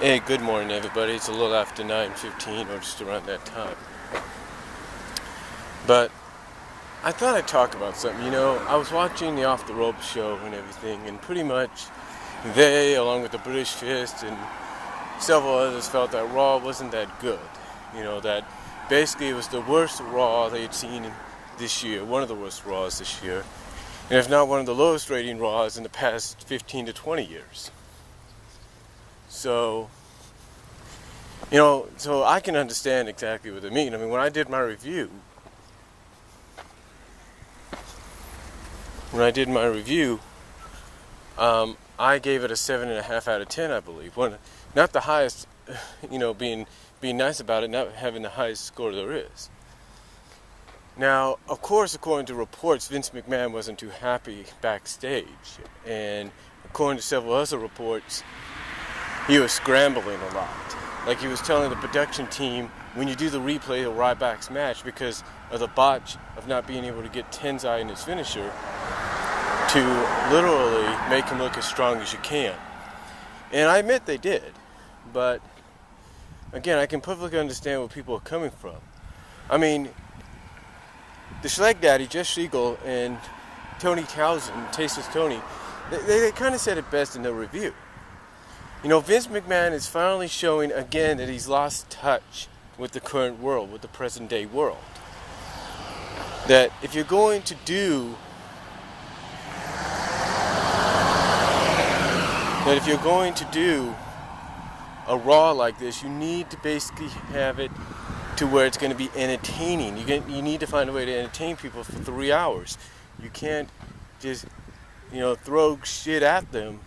Hey, good morning, everybody. It's a little after 9:15, or just around that time. But I thought I'd talk about something. I was watching the Off the Rope show and everything, and pretty much they, along with the British Fist and several others, felt that Raw wasn't that good. That basically it was the worst Raw they had seen this year, one of the worst Raws this year, and if not one of the lowest rating Raws in the past 15 to 20 years. So I can understand exactly what they mean. I mean, when I did my review, I gave it a 7.5 out of 10, I believe. Not the highest, being nice about it, not having the highest score there is. Now, of course, according to reports, Vince McMahon wasn't too happy backstage, and according to several other reports, he was scrambling a lot. Like he was telling the production team, when you do the replay of Ryback's match, because of the botch of not being able to get Tenzai in his finisher, to literally make him look as strong as you can. And I admit they did. But, again, I can perfectly understand where people are coming from. I mean, the Schleg Daddy, Jeff Siegel, and Tony Townsend, Tasteless Tony, they kind of said it best in their review. Vince McMahon is finally showing again that he's lost touch with the current world, with the present day world. That if you're going to do a Raw like this, you need to basically have it to where it's going to be entertaining. You need to find a way to entertain people for 3 hours. You can't just, throw shit at them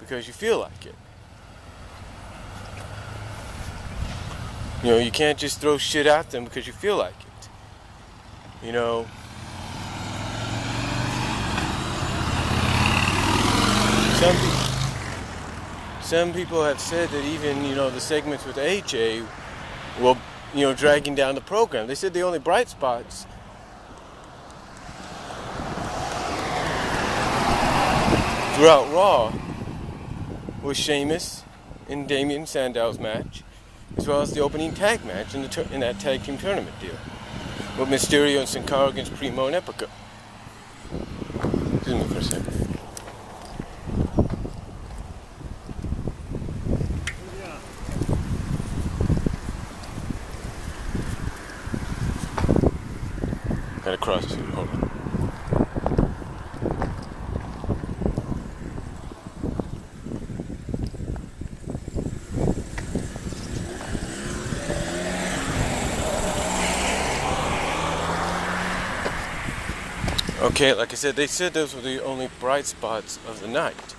because you feel like it. You can't just throw shit at them because you feel like it. Some people have said that even, the segments with AJ were, dragging down the program. They said the only bright spots throughout Raw was Sheamus and Damian Sandow's match, as well as the opening tag match in that tag team tournament deal with Mysterio and Sin Cara against Primo and Epico. Excuse me for a second. Gotta cross it. Hold on. Okay, like I said, they said those were the only bright spots of the night.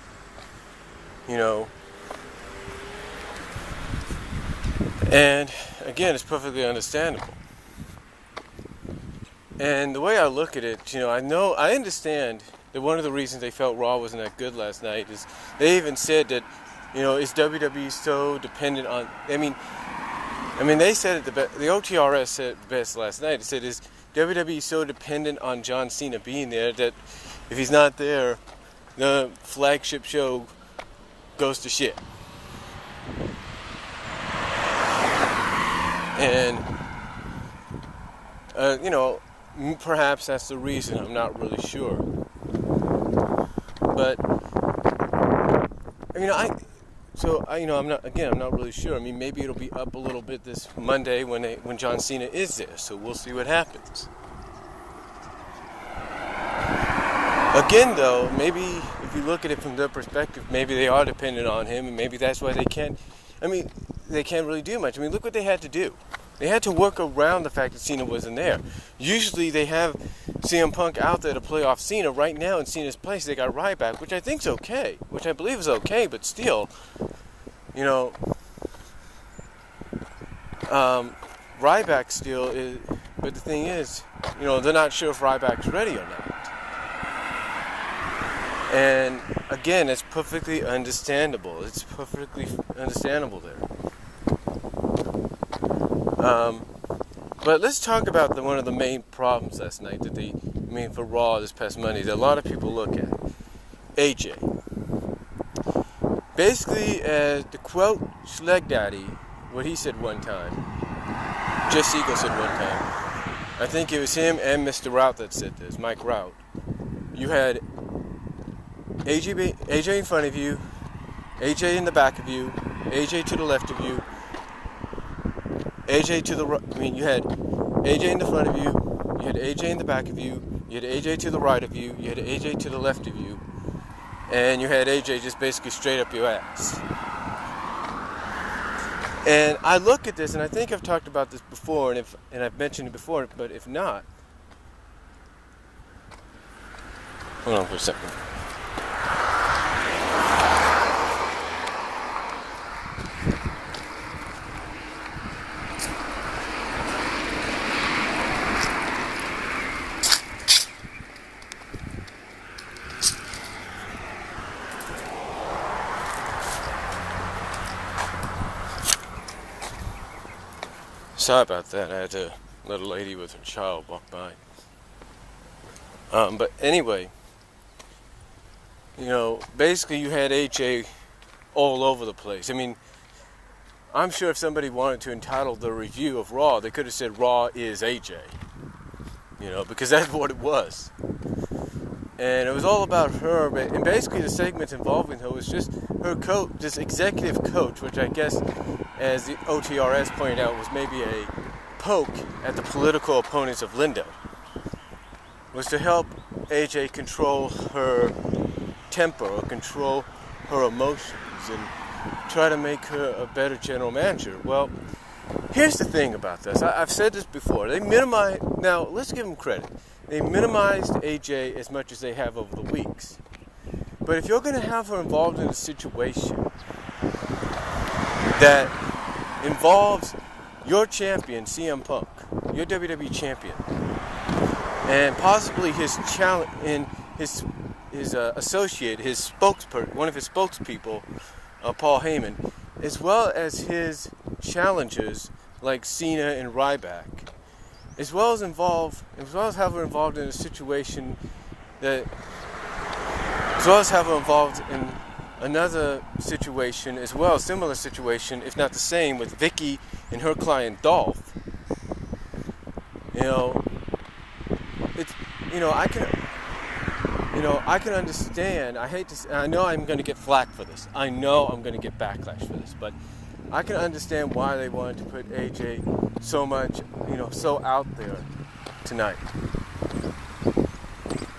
And again, it's perfectly understandable. And the way I look at it, I understand that one of the reasons they felt Raw wasn't that good last night is they even said that, is WWE so dependent on, I mean, they said it the OTRS said it best last night. It said, is WWE so dependent on John Cena being there that if he's not there, the flagship show goes to shit. And, perhaps that's the reason. I'm not really sure. But, I'm not really sure. I mean, maybe it'll be up a little bit this Monday when John Cena is there. So we'll see what happens. Again, though, maybe if you look at it from their perspective, maybe they are dependent on him, and maybe that's why they can't really do much. I mean, look what they had to do. They had to work around the fact that Cena wasn't there. Usually they have CM Punk out there to play off Cena. Right now in Cena's place, they got Ryback, which I think's okay, which I believe is okay, but still, Ryback still is, but the thing is, they're not sure if Ryback's ready or not. And again, it's perfectly understandable. It's perfectly understandable there. But let's talk about one of the main problems last night for Raw this past Monday that a lot of people look at. AJ. basically, to quote Schleg Daddy, what he said one time, Jess Siegel said one time, I think it was him and Mr. Rout that said this, Mike Rout. You had AJ in front of you, AJ in the back of you, AJ to the left of you, AJ to the right. I mean, you had AJ in the front of you, you had AJ in the back of you, you had AJ to the right of you, you had AJ to the left of you, and you had AJ just basically straight up your ass. And I look at this, and I think I've talked about this before, and I've mentioned it before, but if not, hold on for a second. Sorry about that. I had to let a lady with her child walk by. But anyway, basically you had AJ all over the place. I mean, I'm sure if somebody wanted to entitle the review of Raw, they could have said Raw is AJ. Because that's what it was. And it was all about her, and basically the segments involving her was just her coach, this executive coach, which I guess, as the OTRS pointed out, was maybe a poke at the political opponents of Linda, was to help AJ control her temper or control her emotions and try to make her a better general manager. Well, here's the thing about this. I've said this before. Now, let's give them credit. They minimized AJ as much as they have over the weeks. But if you're going to have her involved in a situation that involves your champion, CM Punk, your WWE champion, and possibly his associate, his spokesperson, one of his spokespeople, Paul Heyman, as well as his challengers like Cena and Ryback, as well as have her involved in a situation as well as have her involved in another situation as well, similar situation, if not the same, with Vicky and her client Dolph. I can understand. I know I'm going to get flack for this. I know I'm going to get backlash for this, but I can understand why they wanted to put AJ so much, so out there tonight.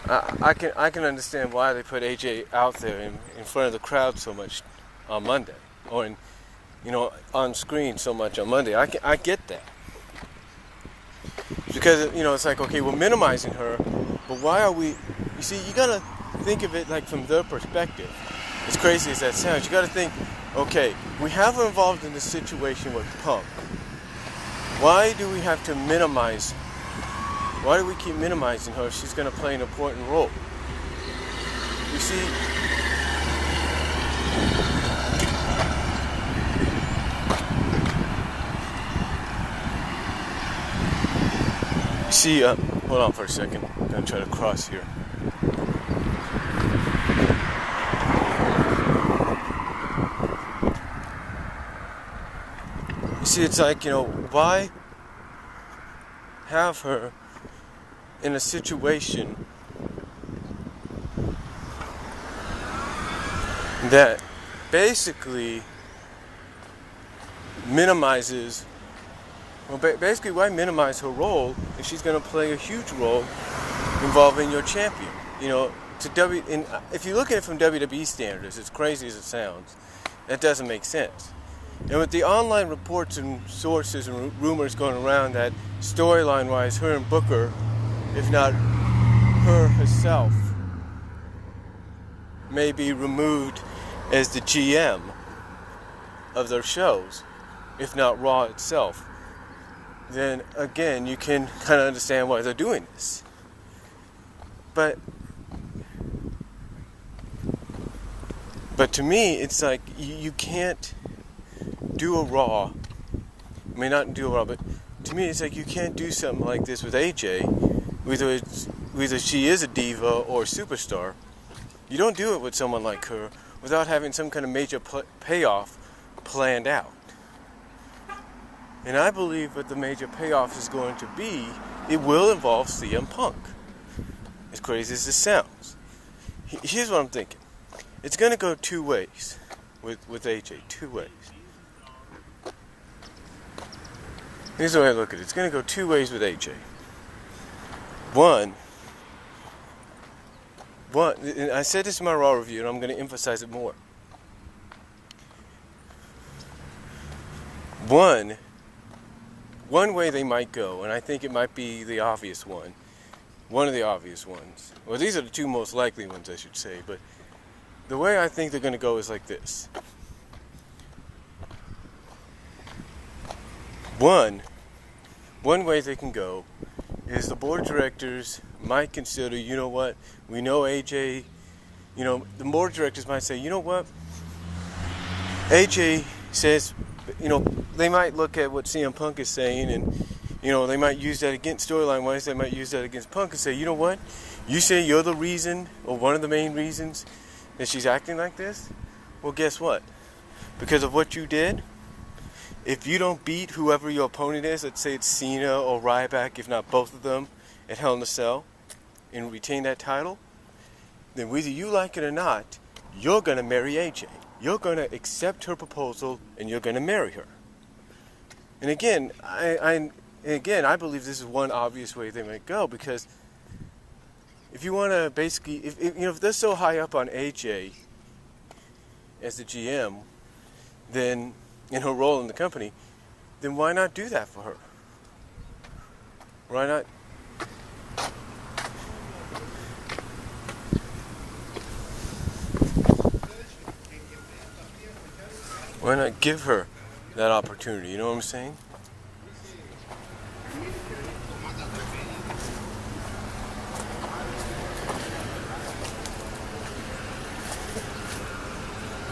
I can understand why they put AJ out there in front of the crowd so much on Monday, or on screen so much on Monday. I get that, because it's like, okay, we're minimizing her, but why are we? You see, you gotta think of it like from their perspective. As crazy as that sounds, you gotta think, okay, we have her involved in this situation with Punk. Why do we have to minimize? Why do we keep minimizing her if she's going to play an important role? You see, hold on for a second. I'm going to try to cross here. You see, it's like, why have her in a situation that basically minimizes, basically why minimize her role if she's going to play a huge role involving your champion? If you look at it from WWE standards, as crazy as it sounds, that doesn't make sense. And with the online reports and sources and rumors going around that storyline-wise, her and Booker, if not her herself, may be removed as the GM of their shows, if not Raw itself, then again, you can kind of understand why they're doing this. But to me, it's like you can't do a Raw. I mean, not do a Raw, but to me, it's like you can't do something like this with AJ, whether she is a diva or a superstar. You don't do it with someone like her, without having some kind of major payoff planned out. And I believe what the major payoff is going to be, it will involve CM Punk. As crazy as this sounds. Here's what I'm thinking. It's going to go two ways with AJ. Two ways. Here's the way I look at it. It's going to go two ways with AJ. One, and I said this in my Raw review, and I'm going to emphasize it more. One way they might go, and I think it might be the obvious one. One of the obvious ones. Well, these are the two most likely ones, I should say. But the way I think they're going to go is like this. One way they can go is the board of directors might consider, you know what, we know AJ, the board of directors might say, you know what, AJ says, they might look at what CM Punk is saying and, they might use that against, storyline-wise, they might use that against Punk and say, you know what, you say you're the reason, or one of the main reasons that she's acting like this? Well, guess what? Because of what you did, if you don't beat whoever your opponent is, let's say it's Cena or Ryback, if not both of them, at Hell in a Cell, and retain that title, then whether you like it or not, you're going to marry AJ. You're going to accept her proposal, and you're going to marry her. And again, I believe this is one obvious way they might go, because if you want to basically, if they're so high up on AJ as the GM, then in her role in the company, then why not do that for her? Why not? Why not give her that opportunity? You know what I'm saying?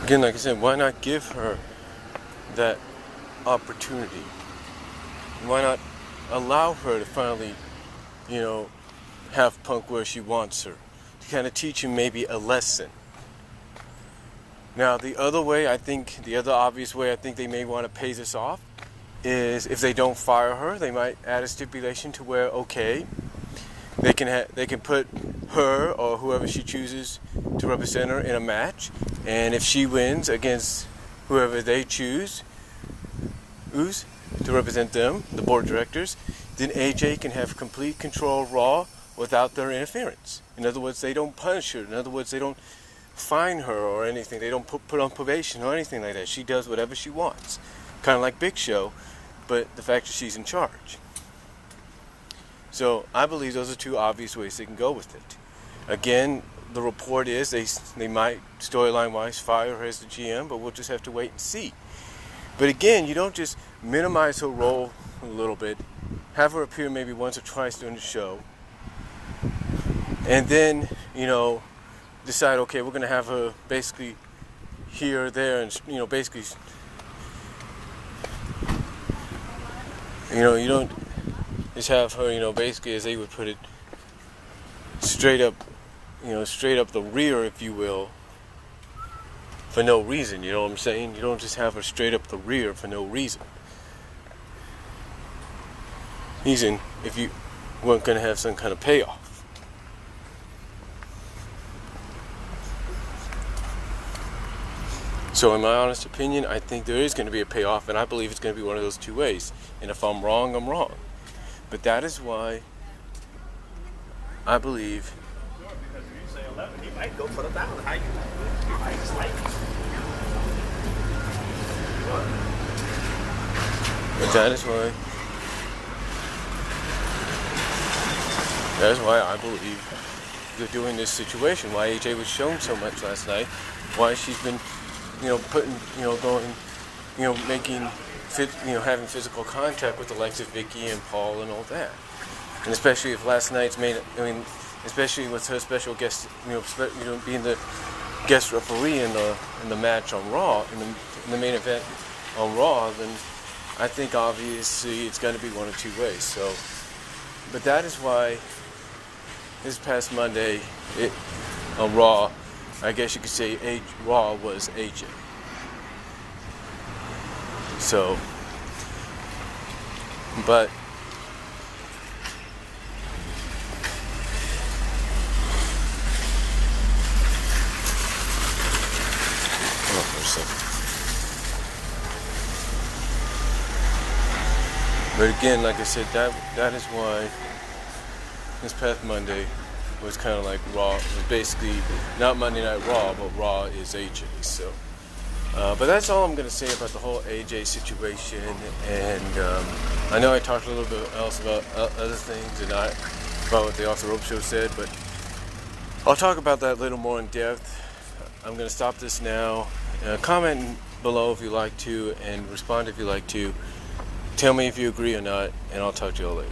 Again, like I said, why not give her that opportunity? Why not allow her to finally, have Punk where she wants her? To kind of teach him maybe a lesson. Now, the other obvious way I think they may want to pay this off is if they don't fire her, they might add a stipulation to where, okay, they can put her or whoever she chooses to represent her in a match, and if she wins against whoever they choose to represent them, the board of directors, then AJ can have complete control of Raw without their interference. In other words, they don't punish her. In other words, they don't fine her or anything. They don't put on probation or anything like that. She does whatever she wants. Kind of like Big Show, but the fact that she's in charge. So I believe those are two obvious ways they can go with it. Again, the report is they might, storyline-wise, fire her as the GM, but we'll just have to wait and see. But again, you don't just minimize her role a little bit, have her appear maybe once or twice during the show, and then, decide, okay, we're going to have her basically here or there, and, basically, you don't just have her, basically, as they would put it, straight up the rear, if you will, for no reason, you know what I'm saying? You don't just have her straight up the rear for no reason. Reason if you weren't going to have some kind of payoff. So in my honest opinion, I think there is going to be a payoff, and I believe it's going to be one of those two ways. And if I'm wrong, I'm wrong. But that is why I believe. Because if you say 11, he might go for the down. How you? He might just like it. But that is why I believe they're doing this situation. Why AJ was shown so much last night. Why she's been, putting, going, making, having physical contact with the likes of Vicky and Paul and all that. And especially if last night's especially with her special guest, being the guest referee in the match on Raw, in the main event on Raw, then I think obviously it's going to be one of two ways. So, but that is why this past Monday on Raw, I guess you could say Raw was AJ. So, but hold on for a second. But again, like I said, that is why this past Monday was kind of like Raw. It was basically not Monday Night Raw, but Raw is AJ. So, but that's all I'm going to say about the whole AJ situation. And I know I talked a little bit else about other things and not about what the Off the Rope Show said, but I'll talk about that a little more in depth. I'm going to stop this now. Comment below if you like to, and respond if you like to. Tell me if you agree or not, and I'll talk to you all later.